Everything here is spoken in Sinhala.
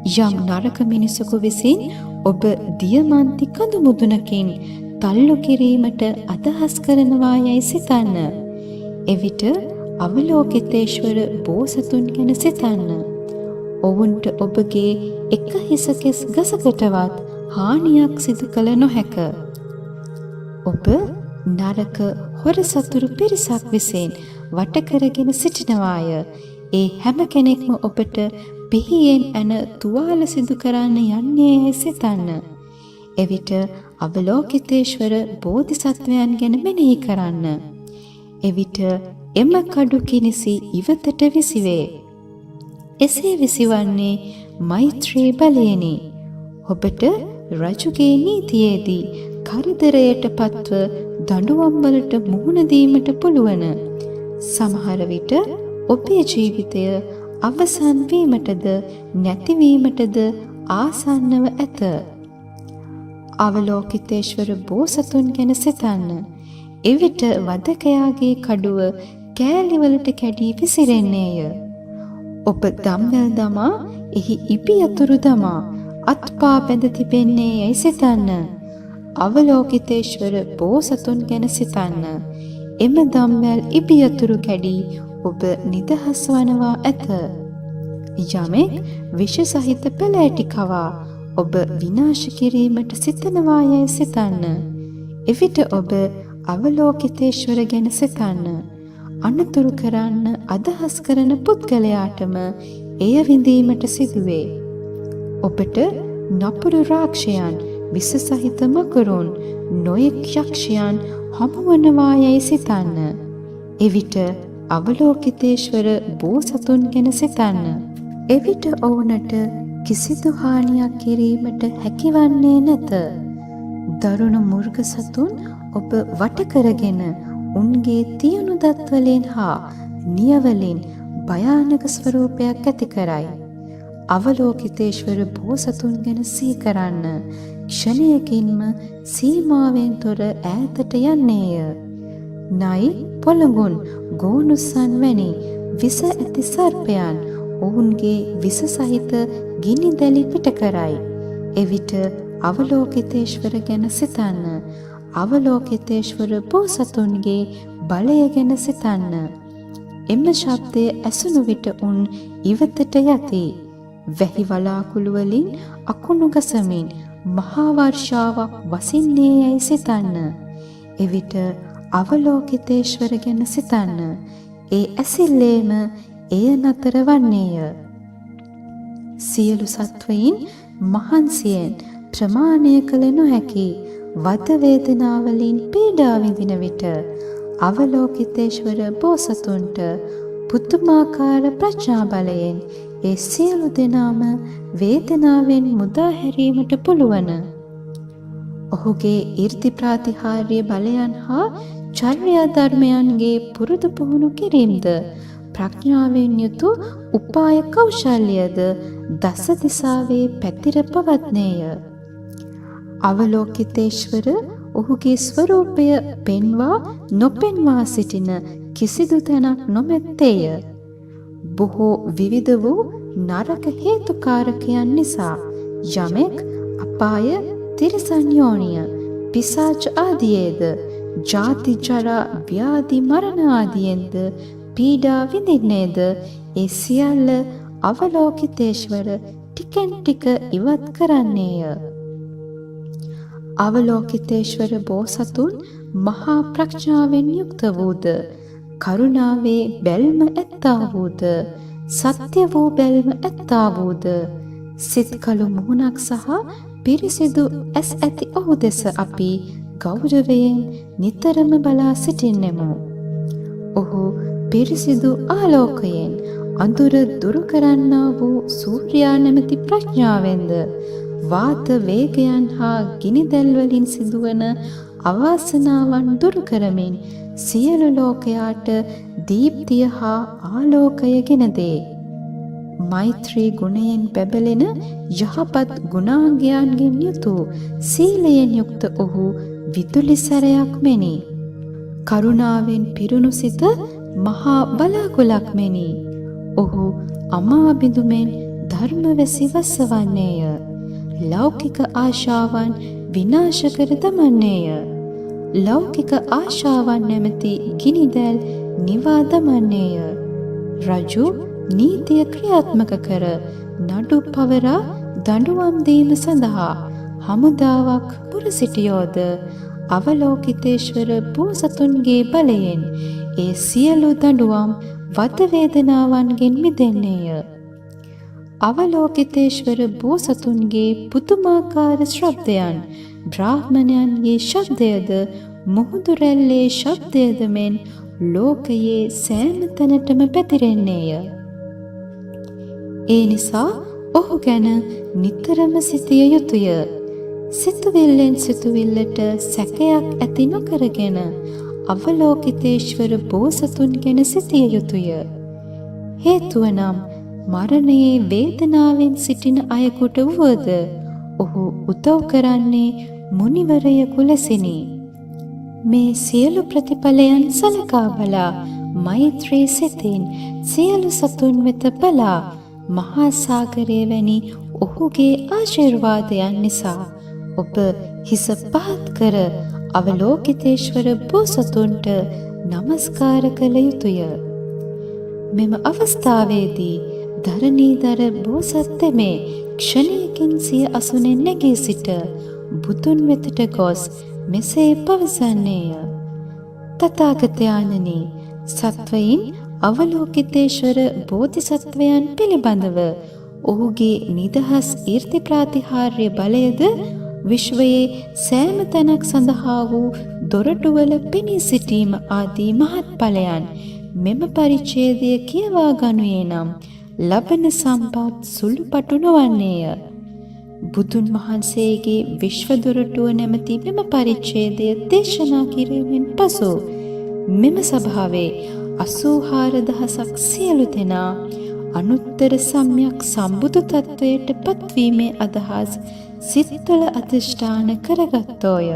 යම් නරක මිනිසෙකු විසින් ඔබ දියමන්ති කඳු මුදුනකින් තල්ලු කිරීමට අදහස් කරනවා යයි සිතන්න. එවිට අවලෝකිතේශ්වර බෝසතුන් ගැන සිතන්න. ඔවුන්ට ඔබගේ එක හිසකෙස් ගසකටවත් හානියක් සිදු කළ නොහැක. ඔබ නරක හොර සතුරු පිරිසක් විසින් වට කරගෙන සිටිනවාය. ඒ හැම කෙනෙක්ම ඔබට පිහියෙන් ඇන තුවාල සිදු කරන්න යන්නේ සිතන්න. එවිට අවලෝකිතේශ්වර බෝධිසත්වයන් ගැන මෙනෙහි කරන්න. එවිට එම කඩු කිනිසි ඉවතට විසිවේ. එසේ විසිවන්නේ මෛත්‍රී බලයෙනි. ඔබට රජුගේ නීතියේදී කරදරයට පත්ව දඬුවම් වලට මුහුණ දීමට පුළුවන්. සමහර විට ඔබේ ජීවිතය අවසන් වීමටද නැතිවීමටද ආසන්නව ඇත. අවලෝකිතේශ්වර බෝසතුන් ගැන සිතන්න. එවිට වදකයාගේ කඩුව කෑලිවලට කැඩී විසිරෙන්නේය. ඔබ දම්වැල් දමා එහි ඉපි අතුරු දමා අත්පා බැඳ තිබෙන්නේ යයි සිතන්න. අවලෝකිතේශ්වර බෝසතුන් ගැන සිතන්න. එම දම්වැල් ඉපි අතුරු කැඩී ඔබ නිදහස් වනවා ඇත. යමෙක් විෂ සහිත පැලෑටි කවා ඔබ විනාශ කිරීමට සිතනවා යයි සිතන්න. එවිට ඔබ අවලෝකිතේශ්වර ගැන සිතන්න. අනතුරු කරන්න අදහස් කරන පුද්ගලයාටම එය විඳීමට සිදුවේ. ඔබට නපුරු රාක්ෂයන්, විස සහිත මකරුන්, නොයෙක් යක්ෂයන් හමුවනවා යයි සිතන්න. එවිට අවලෝකිතේශ්වර බෝසතුන් ගැන සිතන්න. එවිට ඔවුනට කිසිදු හානියක් කිරීමට හැකිවන්නේ නැත. දරුණු මුර්ග සතුන් ඔබ වට කරගෙන උන්ගේ තියුණු දත්වලින් හා නියවලින් භයානක ස්වරූපයක් ඇති කරයි. අවලෝකිතේශ්වර බෝසතුන් ගැන සිහි කරන්න. ක්ෂණයකින්ම සීමාවෙන් තොර ඈතට යන්නේය. නයි, පොළඟුන්, ගෝනුස්සන් වැනි විස ඇති සර්පයන් ඔවුන්ගේ විස සහිත ගිනි දැලි පිට කරයි. එවිට අවලෝකිතේශ්වර ගැන සිතන්න. අවලෝකිතේශ්වර බෝසතුන්ගේ බලය ගැන සිතන්න. එම ශබ්දය ඇසුණු විට උන් ඉවතට යති. වැහි වලාකුළු වලින් අකුණු ගසමින් මහා වර්ෂාවක් වසින්නේ යයි සිතන්න. එවිට අවලෝකිතේශ්වර ගැන සිතන්න. ඒ ඇසිල්ලේම එය නතර වන්නේය. සියලු සත්වයින් මහන්සියෙන් ප්‍රමාණය කළ නොහැකි වද වේදනාවලින් පීඩා විඳින විට අවලෝකිතේශ්වර බෝසතුන්ට පුදුමාකාර ප්‍රඥා බලයෙන් ඒ සියලු දෙනාම වේදනාවෙන් මුදා හැරීමට පුළුවන්. ඔහුගේ 이르දි ප්‍රාතිහාර්ය බලයන් හා චර්යා ධර්මයන්ගේ පුරුදු පුහුණු කිරීමද ප්‍රඥාවෙන් යුතු උපාය කෞශල්‍යද දස දිසාවේ පැතිර පවත්නේය. අවලෝකිතේශ්වර ඔහුගේ ස්වරූපය පෙන්වා නොපෙන්වා සිටින කිසිදු තැනක් නොමැත්තේය. බොහෝ විවිධ වූ නරක හේතුකාරකයන් නිසා යමෙක් අපාය, තිරිසන් යෝනිය, පිසාච ආදියේද, ජාති ජරා ව්‍යාධි මරණ ආදියෙන්ද පීඩා විඳින්නේද ඒ සියල්ල අවලෝකිතේශ්වර ටිකෙන් ටික ඉවත් කරන්නේය. අවලෝකිතේශ්වර බෝසතුන් මහා ප්‍රඥාවෙන් යුක්ත වූද, කරුණාවේ බැල්ම ඇත්තා වූද, සත්‍ය වූ බැල්ම ඇත්තා වූද, සිත්කලු මුහුණක් සහ පිරිසිදු ඇස් ඇති ඔහු දෙස අපි ගෞරවයෙන් නිතරම බලා සිටින්නෙමු. ඔහු පිරිසිදු ආලෝකයෙන් අඳුර දුරු කරන්නා වූ සූර්යා නැමැති ප්‍රඥාවෙන්ද වාත වේගයන් හා ගිනිදැල් වලින් සිදුවන අවාසනාවන් දුරු කරමින් සියලු ලෝකයාට දීප්තිය හා ආලෝකය ගෙන දේ. මෛත්‍රී ගුණයෙන් බැබලෙන යහපත් ගුණාංගයන්ගෙන් යුතු සීලයෙන් යුක්ත ඔහු විදුලි සැරයක් මෙනි. කරුණාවෙන් පිරුණු සිත මහා බලාකුලක් මෙනි. ඔහු අමා බිඳුමෙන් ධර්මවැසි වස්සවන්නේය. ලෞකික ආශාවන් විනාශ කර දමන්නේය. ලෞකික ආශාවන් නැමැති ගිනිදැල් නිවා දමන්නේය. රජු නීතිය ක්‍රියාත්මක කර නඩු පවරා දඬුවම් දීම සඳහා හමුදාවක් පුර සිටියෝද අවලෝකිතේශ්වර බෝසතුන්ගේ බලයෙන් ඒ සියලු දඬුවම් වද වේදනාවන්ගෙන් මිදෙන්නේය. අවලෝකිතේශ්වර බෝසතුන්ගේ පුදුමාකාර ශබ්දයන් බ්‍රාහ්මණයන්ගේ ශබ්දයද මුහුදු රැල්ලේ ශබ්දයද මෙන් ලෝකයේ සෑම තැනටම පැතිරෙන්නේය. ඒ නිසා ඔහු ගැන නිතරම සිතිය යුතුය. සිතුවිල්ලෙන් සිතුවිල්ලට සැකයක් ඇති නොකරගෙන අවලෝකිතේශ්වර බෝසතුන් ගැන සිතිය යුතුය. හේතුව නම් මරණයේ වේදනාවෙන් සිටින අයෙකුට වුවද ඔහු උදව් කරන්නේ මුනිවරයෙකු ලෙසිනි. මේ සියලු ප්‍රතිඵලයන් සලකා බලා මෛත්‍රී සිතින් සියලු සතුන් වෙත බලා මහා සාගරය වැනි ඔහුගේ ආශිර්වාදයන් නිසා ඔබ හිස පහත් කර අවලෝකිතේශ්වර බෝසතුන්ට නමස්කාර කළ යුතුය. මෙම අවස්ථාවේදී ධරණීධර බෝසත් තෙමේ ක්ෂණයකින් සිය අසුනෙන් නැගී සිට බුදුන් වෙතට ගොස් මෙසේ පවසන්නේය. තථාගතයන්නි, සත්වයින් අවලෝකිතේශ්වර බෝධිසත්වයන් පිළිබඳව ඔහුගේ නිදහස් ඊර්ති ප්‍රාතිහාර්ය බලයද විශ්වයේ සෑම තැනක් සඳහා වූ දොරටුවල පෙනී සිටීම ආදී මහත්ඵලයන් මෙම පරිච්ඡේදය කියවා ගනුයේ නම් ලබන සම්පත් සුළුපටු නොවන්නේය. බුදුන් වහන්සේගේ විශ්ව දොරටුව නැමැති මෙම පරිච්ඡේදය දේශනා කිරීමෙන් පසු මෙම සභාවේ 84000ක් සියලු දෙනා අනුත්තර සම්‍යක් සම්බුදු තත්වයට පත්වීමේ අදහස් සිත්වල අධිෂ්ඨාන කරගත්තෝය.